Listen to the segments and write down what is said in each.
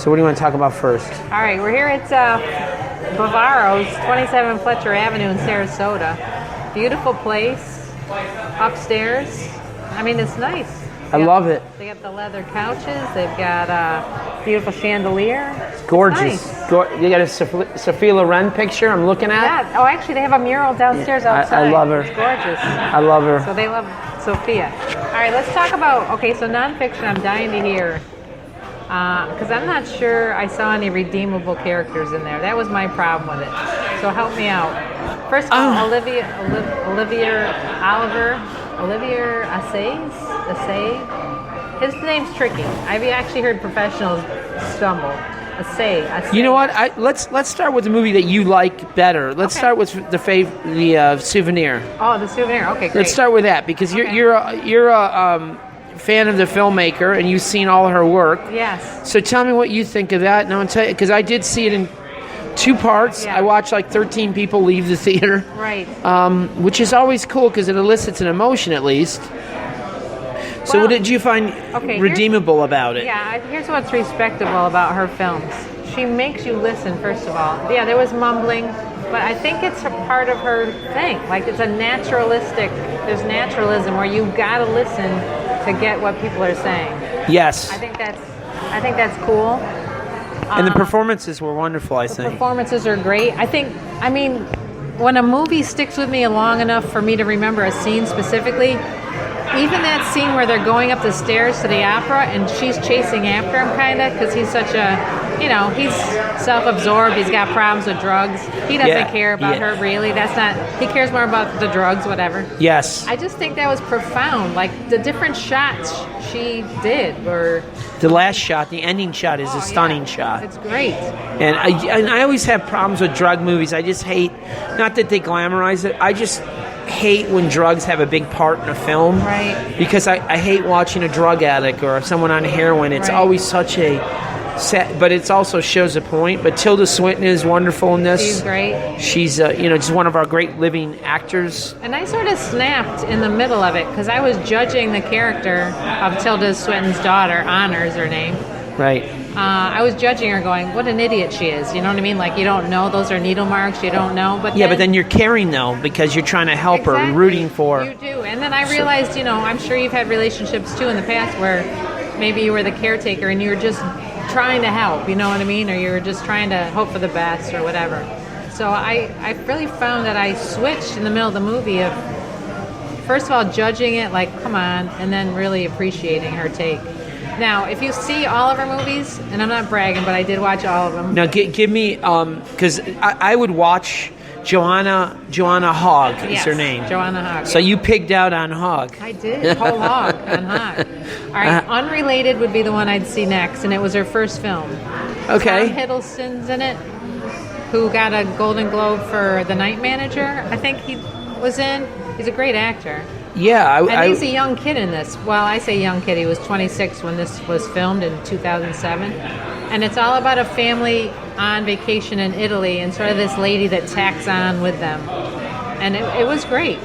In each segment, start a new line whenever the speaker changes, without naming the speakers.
So what do you want to talk about first?
All right, we're here at Bavaro's, 27 Fletcher Avenue in Sarasota. Beautiful place, upstairs. I mean, it's nice.
I love it.
They got the leather couches. They've got a beautiful chandelier.
It's gorgeous.
Nice.
You got a Sophia Loren picture I'm looking at?
Yeah. Oh, actually, they have a mural downstairs outside.
I love her.
It's gorgeous.
I love her.
So they love Sophia. All right, let's talk about, so nonfiction, I'm dying to hear. Because I'm not sure I saw any redeemable characters in there. That was my problem with it. So help me out. First of all, Olivier Assayas. His name's tricky. I've actually heard professionals stumble. Assay.
You know what? Let's start with the movie that you like better. Let's start with the Souvenir.
Oh, The Souvenir. Okay, great.
Let's start with that because you're a fan of the filmmaker and you've seen all her work.
Yes.
So tell me what you think of that. And I'll tell you, because I did see it in 2 parts.
Yeah.
I watched like 13 people leave the theater.
Right.
Which is always cool because it elicits an emotion at least. So what did you find redeemable about it?
Yeah, here's what's respectable about her films. She makes you listen, first of all. Yeah, there was mumbling, but I think it's a part of her thing. Like, it's a there's naturalism where you gotta listen to get what people are saying.
Yes.
I think that's cool.
And the performances were wonderful, I think.
The performances are great. I mean, when a movie sticks with me long enough for me to remember a scene specifically, even that scene where they're going up the stairs to the opera and she's chasing after him kind of because he's such he's self-absorbed, he's got problems with drugs. He doesn't care about her really. He cares more about the drugs, whatever.
Yes.
I just think that was profound. Like the different shots she did were...
The last shot, the ending shot is a stunning shot.
It's great.
And I always have problems with drug movies. I just hate, not that they glamorize it, I just hate when drugs have a big part in a film.
Right.
Because I hate watching a drug addict or someone on heroin. It's always such a set, but it also shows a point. But Tilda Swinton is wonderful in this.
She's great.
She's just one of our great living actors.
And I sort of snapped in the middle of it because I was judging the character of Tilda Swinton's daughter. Honor's her name.
Right.
I was judging her going, what an idiot she is. You know what I mean? Like, you don't know. Those are needle marks. You don't know. But
then you're caring, though, because you're trying to help her, rooting for her.
You do. And then I realized, I'm sure you've had relationships, too, in the past where maybe you were the caretaker and you were just trying to help. You know what I mean? Or you were just trying to hope for the best or whatever. So I really found that I switched in the middle of the movie of, first of all, judging it like, come on, and then really appreciating her take. Now, if you see all of her movies, and I'm not bragging, but I did watch all of them.
Now, give me, because I would watch Joanna Hogg is her name.
Joanna Hogg.
So you pigged out on Hogg.
I did, whole hog on Hogg. All right, Unrelated would be the one I'd see next, and it was her first film.
Okay.
Tom Hiddleston's in it, who got a Golden Globe for The Night Manager, I think he was in. He's a great actor.
Yeah.
And he's a young kid in this. Well, I say young kid. He was 26 when this was filmed in 2007. And it's all about a family on vacation in Italy and sort of this lady that tacks on with them. And it was great.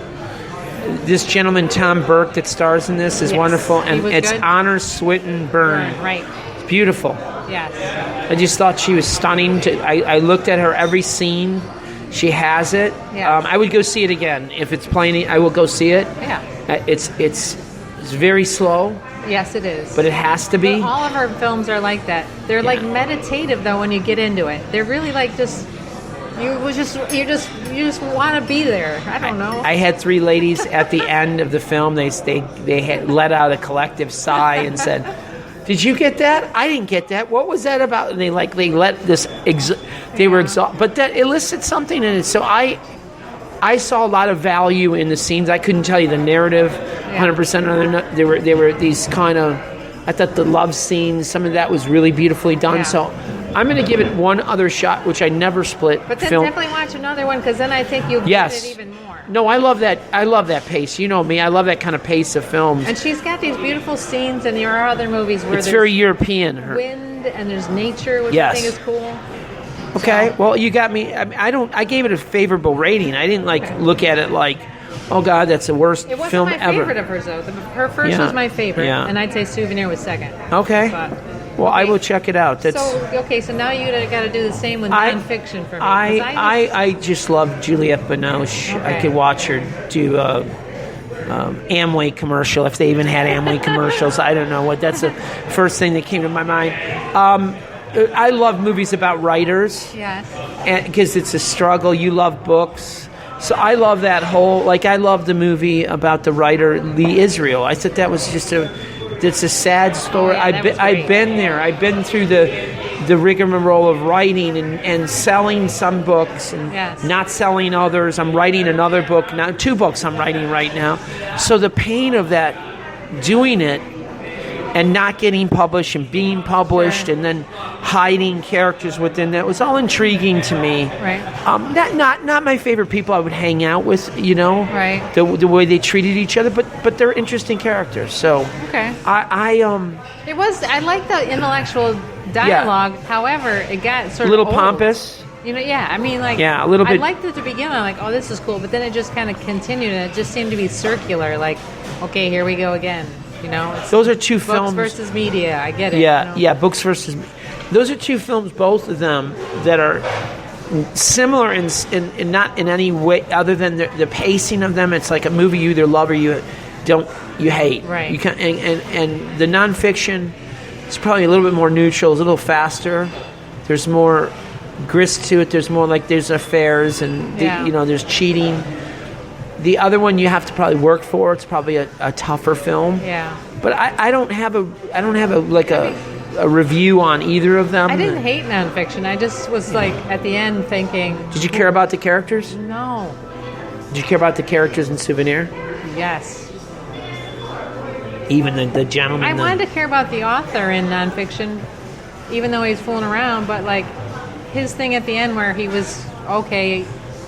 This gentleman, Tom Burke, that stars in this is wonderful. And it's
good.
Honor Swinton Byrne.
Right.
It's beautiful.
Yes.
I just thought she was stunning. I looked at her every scene. She has it.
Yeah.
I would go see it again. If it's playing, I will go see it.
Yeah.
It's very slow.
Yes, it is.
But it has to be.
But all of her films are like that. They're like meditative though when you get into it. They're really like just you just want to be there. I don't know.
I had 3 ladies at the end of the film. They had let out a collective sigh and said, "Did you get that? I didn't get that. What was that about?" And they let this they were exhausted, but that elicited something in it. So I saw a lot of value in the scenes. I couldn't tell you the narrative 100%. There were these kind of, I thought the love scenes, some of that was really beautifully done.
Yeah.
So I'm going to give it one other shot, which I never split.
But then
film.
definitely watch another one because then I think you'll get it even more.
No, I love that. I love that pace. You know me. I love that kind of pace of films.
And she's got these beautiful scenes, and there are other movies where
it's
there's
very European.
wind and there's nature, which I think is cool.
Okay, well, you got me. I gave it a favorable rating. I didn't look at it like, oh God, that's the worst
It wasn't
film
my
ever.
favorite of hers though. Her first was my favorite,
Yeah.
and I'd say Souvenir was second.
Okay.
But
Well, I will check it out. That's
so now you got to do the same with nonfiction for me.
I just love Juliette Binoche.
Okay.
I could watch her do Amway commercial, if they even had Amway commercials. I don't know what. That's the first thing that came to my mind. I love movies about writers.
Yes.
Because it's a struggle. You love books. So I love that whole, like I love the movie about the writer Lee Israel. I thought that was just it's a sad story.
Oh, yeah,
I've been there. I've been through the rigmarole of writing and selling some books and not selling others. I'm writing another book now, 2 books I'm writing right now. So the pain of that, doing it and not getting published and being published and then hiding characters within that was all intriguing to me.
Right.
Not my favorite people I would hang out with,
Right.
The way they treated each other, but they're interesting characters. So
okay.
I
like the intellectual dialogue. However, it got sort of
a little
old.
pompous.
I mean, like,
a little bit.
I liked it to begin. I'm like, oh, this is cool, but then it just kind of continued, and it just seemed to be circular. Like, okay, here we go again. It's
those are 2
books
films
versus media. I get it.
Yeah, books versus. Those are 2 films, both of them, that are similar in not in any way other than the pacing of them. It's like a movie you either love or you hate.
Right.
You can and the nonfiction is probably a little bit more neutral. It's a little faster. There's more grist to it. There's more like there's affairs and there's cheating. The other one you have to probably work for. It's probably a tougher film.
Yeah.
But I don't have a review on either of them.
I didn't hate nonfiction. I just was like at the end thinking.
Did you care about the characters?
No.
Did you care about the characters in Souvenir?
Yes.
Even the gentleman.
I wanted to care about the author in nonfiction, even though he's fooling around. But like his thing at the end where he was okay.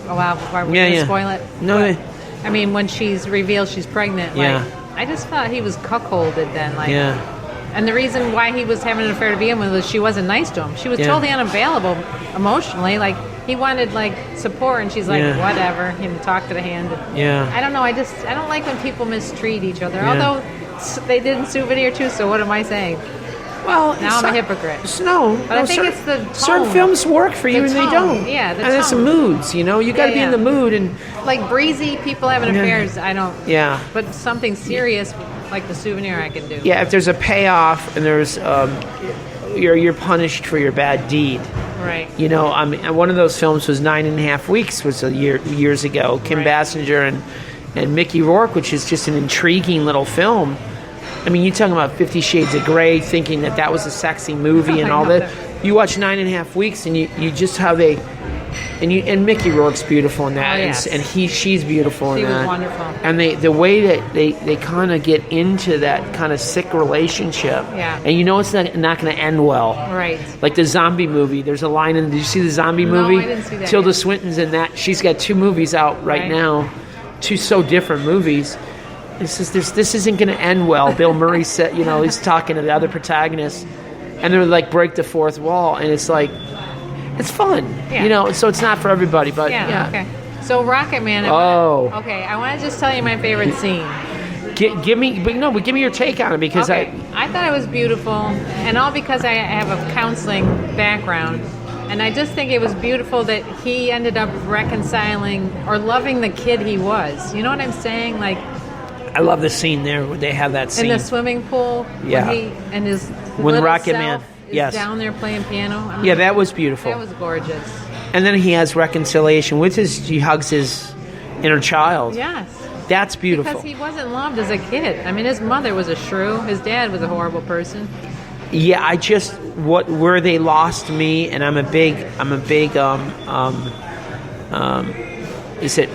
Oh wow, are we gonna spoil it?
No.
But, I mean, when she's revealed she's pregnant, like I just thought he was cuckolded then. Like, and the reason why he was having an affair to begin with was she wasn't nice to him. She was totally unavailable emotionally. Like he wanted like support, and she's like, whatever. Talk to the hand. I don't know. I don't like when people mistreat each other. Although they did in Souvenir too. So what am I saying?
Well,
now I'm a hypocrite.
But
I think it's the tone.
Certain films work for you and they don't.
Yeah, the
and
tone.
it's moods. You got to be in the mood and
like breezy people having affairs. I don't.
Yeah.
But something serious like the Souvenir, I can do.
Yeah, if there's a payoff and there's you're punished for your bad deed.
Right.
I mean, one of those films was 9.5 Weeks, was years ago. Kim Basinger and Mickey Rourke, which is just an intriguing little film. I mean, you're talking about 50 Shades of Grey, thinking that was a sexy movie and all that. You watch 9.5 Weeks, and you just how they, and Mickey Rourke's beautiful in that, and she's beautiful in that.
She was wonderful.
And the way that they kind of get into that kind of sick relationship, and it's not going to end well.
Right.
Like the zombie movie. There's a line in. Did you see the zombie movie?
No, I didn't see that.
Tilda Swinton's in that. She's got 2 movies out right now, 2 so different movies. This isn't going to end well. Bill Murray said, he's talking to the other protagonists, and they're like break the 4th wall, and it's like, it's fun, So it's not for everybody, but
okay. So Rocket Man. Okay. I want to just tell you my favorite scene.
Give me your take on it because
I thought it was beautiful, and all because I have a counseling background. And I just think it was beautiful that he ended up reconciling or loving the kid he was. You know what I'm saying? Like.
I love the scene there where they have that scene
in the swimming pool. When
Rocket Man
is down there playing piano.
That was beautiful.
That was gorgeous.
And then he has reconciliation with he hugs his inner child.
Yes,
that's beautiful
because he wasn't loved as a kid. I mean, his mother was a shrew. His dad was a horrible person.
Yeah, where they lost me, and I'm a big is it?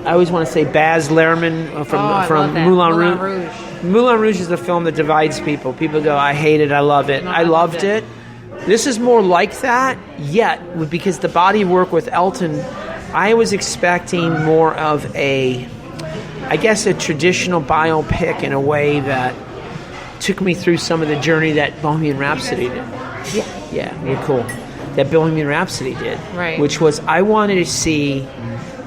I always want to say Baz Luhrmann from Moulin Rouge. Moulin Rouge is a film that divides people. People go, I hate it, I love it. I loved it. This is more like that, yet, because the body work with Elton, I was expecting more of a traditional biopic in a way that took me through some of the journey that Bohemian Rhapsody did. Yeah, we're cool. That Bohemian Rhapsody did.
Right.
Which was, I wanted to see...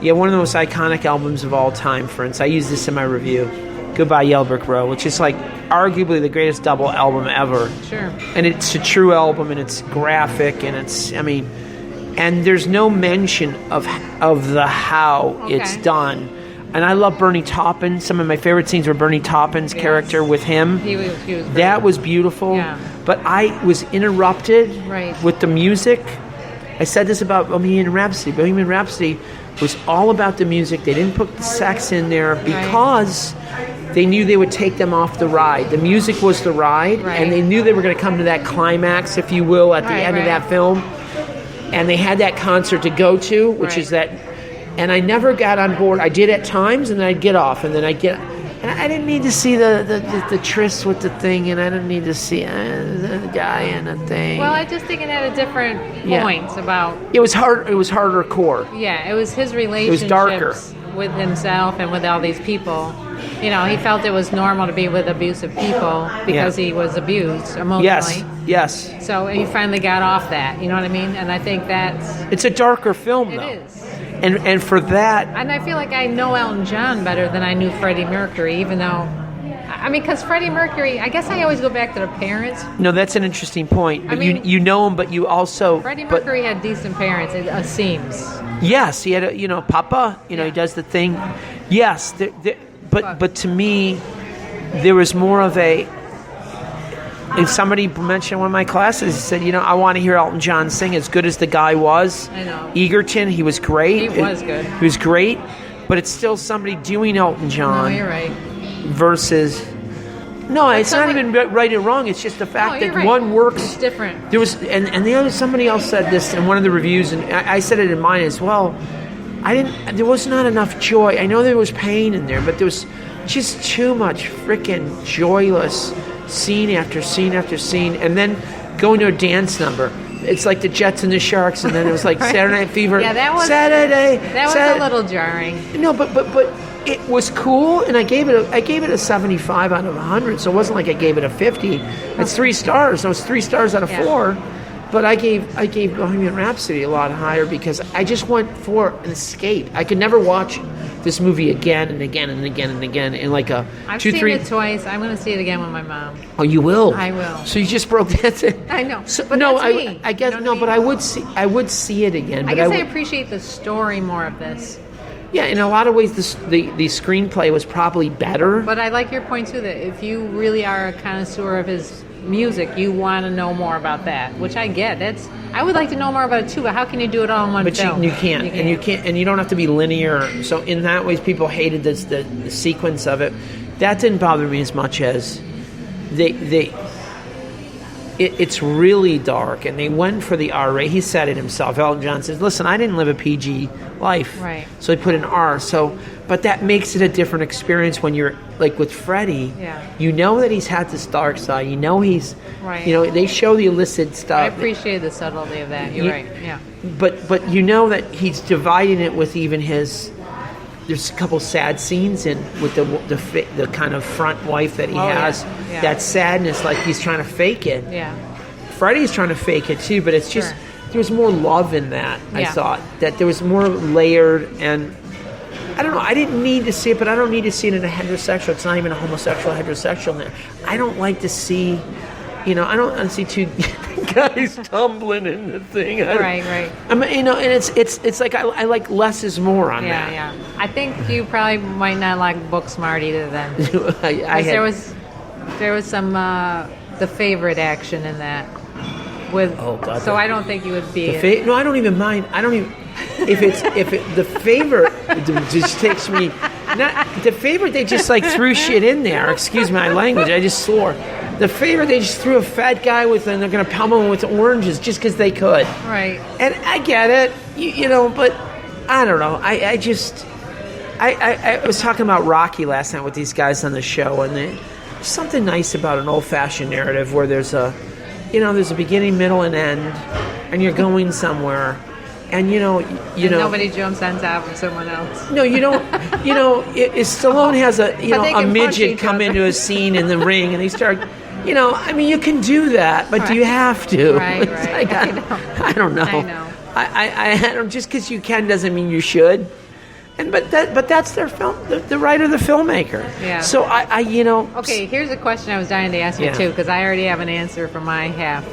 one of the most iconic albums of all time, for instance. I use this in my review. Goodbye Yellow Brick Road, which is like arguably the greatest double album ever.
Sure.
And it's a true album, and it's graphic, and it's, I mean, and there's no mention of the how it's done. And I love Bernie Taupin. Some of my favorite scenes were Bernie Taupin's character with him.
He was
that was beautiful.
Yeah.
But I was interrupted with the music. I said this about Bohemian Rhapsody. Bohemian Rhapsody was all about the music. They didn't put the sex in there because they knew they would take them off the ride. The music was the ride, and they knew they were going to come to that climax, if you will, at the end of that film. And they had that concert to go to, which is that. And I never got on board. I did at times, and then I'd get off, and then I'd get. And I didn't need to see the tryst with the thing, and I didn't need to see the guy and the thing.
Well, I just think it had a different points about.
It was hard. It was harder core.
Yeah, it was his relationships with himself and with all these people. You know, he felt it was normal to be with abusive people because he was abused emotionally.
Yes.
So he finally got off that. You know what I mean? And I think that's.
It's a darker film, though.
It is.
And for that...
And I feel like I know Elton John better than I knew Freddie Mercury, even though... I mean, because Freddie Mercury, I guess I always go back to the parents.
No, that's an interesting point. But you know him, but you also...
Freddie Mercury had decent parents, it seems.
Yes, he had a, Papa, he does the thing. Yes, but to me, there was more of a... If somebody mentioned one of my classes, he said, I want to hear Elton John sing. As good as the guy was,
I know.
Egerton, he was great.
He was good.
He was great, but it's still somebody doing Elton John.
No, you're right.
Versus, it's not even right or wrong. It's just the fact that one works.
It's different.
There was, and the other, somebody else said this in one of the reviews, and I said it in mine as well. There was not enough joy. I know there was pain in there, but there was just too much freaking joyless scene after scene after scene, and then going to a dance number. It's like the Jets and the Sharks, and then it was like Saturday Night Fever.
Yeah, that was
Saturday.
That was a little jarring.
No, but it was cool, and I gave it a 75 out of 100. So it wasn't like I gave it a 50. It's 3 stars. So it's 3 stars out of 4. But I gave Bohemian Rhapsody a lot higher because I just went for an escape. I could never watch this movie again and again and again and again in like a
I've
2,
seen
3.
it twice. I'm going to see it again with my mom.
Oh, you will?
I will.
So you just broke that.
I know.
So,
but
no,
that's me.
I guess but I would see it again.
I
But
guess I appreciate the story more of this.
Yeah, in a lot of ways, the screenplay was probably better.
But I like your point too that if you really are a connoisseur of his music, you want to know more about that, which I get. I would like to know more about it too, but how can you do it all in one film?
But you can't, and you don't have to be linear. So in that way, people hated the sequence of it. That didn't bother me as much as it's really dark, and they went for the R rate. He said it himself. Elton John says, "Listen, I didn't live a PG life,
right?"
So he put an R. But that makes it a different experience when you're like with Freddie.
Yeah.
You know that he's had this dark side. You know he's,
right.
They show the illicit stuff.
I appreciate the subtlety of that. You're right. Yeah.
But you know that he's dividing it with even his. There's a couple sad scenes in with the kind of front wife that he has.
Yeah.
That sadness, like he's trying to fake it.
Yeah.
Freddie's trying to fake it too, but it's just there was more love in that.
Yeah.
I thought that there was more layered, and I don't know. I didn't need to see it, but I don't need to see it in a heterosexual. It's not even a homosexual heterosexual. I don't like to see. I don't want to see 2 guys tumbling in the thing.
Right.
I mean, and it's like I like less is more on that.
Yeah. I think you probably might not like Booksmart either then. There was some The Favorite action in that. So I don't think you would be.
No, I don't even mind. I don't even. If The Favorite just takes me. Not The Favorite. They just like threw shit in there. Excuse my language. I just swore. The Favorite, they just threw a fat guy and they're going to pummel him with oranges just because they could.
Right.
And I get it, but I don't know. I was talking about Rocky last night with these guys on the show, and there's something nice about an old-fashioned narrative where there's a beginning, middle, and end, and you're going somewhere. And
nobody jumps on top of someone else.
No, you don't. Stallone has a midget come into a scene in the ring, and they start. You can do that, but do you have to?
Right.
I don't know.
I know.
I don't. Just because you can doesn't mean you should. but that's their film, the writer, the filmmaker.
Yeah.
So I
Okay, here's a question I was dying to ask you
Yeah.
too, because I already have an answer for my half.